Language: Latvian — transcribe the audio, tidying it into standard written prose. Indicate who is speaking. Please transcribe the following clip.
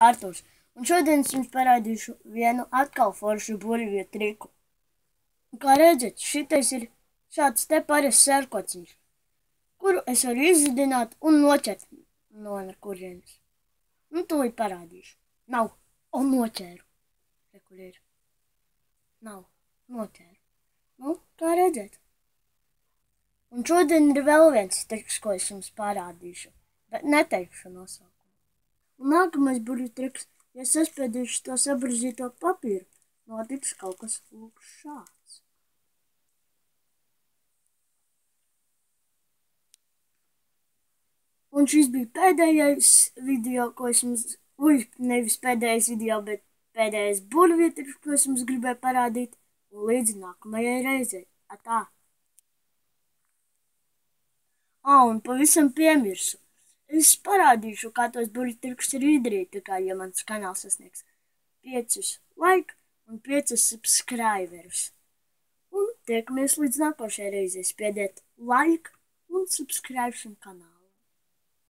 Speaker 1: Arturs, un šodien es jums parādīšu vienu atkal foršu burvju triku. Kā redzat, šitais ir šāds te parasts sērkociņš, kuru es varu izzidināt un noķert no nekurienes. Tūlīt parādīšu. Nav, un noķēru. Re, kur ir? Nav, noķēru. Kā redzat. Un šodien ir vēl viens triks, ko es jums parādīšu, bet neteikšu nosaukumu. Un nākamais burvju triks, ja saspiedīšu to sabrūzīto papīru, notiks kaut kas lūk šāds. Un šis bija pēdējais video, ko es jums, nevis pēdējais video, bet pēdējais burvju triks, ko es jums gribēju parādīt, un līdz nākamajai reizei. Atā! Un pavisam piemirsu. Es parādīšu, kā tos burvju trikus ir izdarīt, ja mans kanāls sasniegs 5 like un 5 subscriberus. Un tiekamies līdz nākošajai reizei. Spiediet like un subscribe šim kanālam.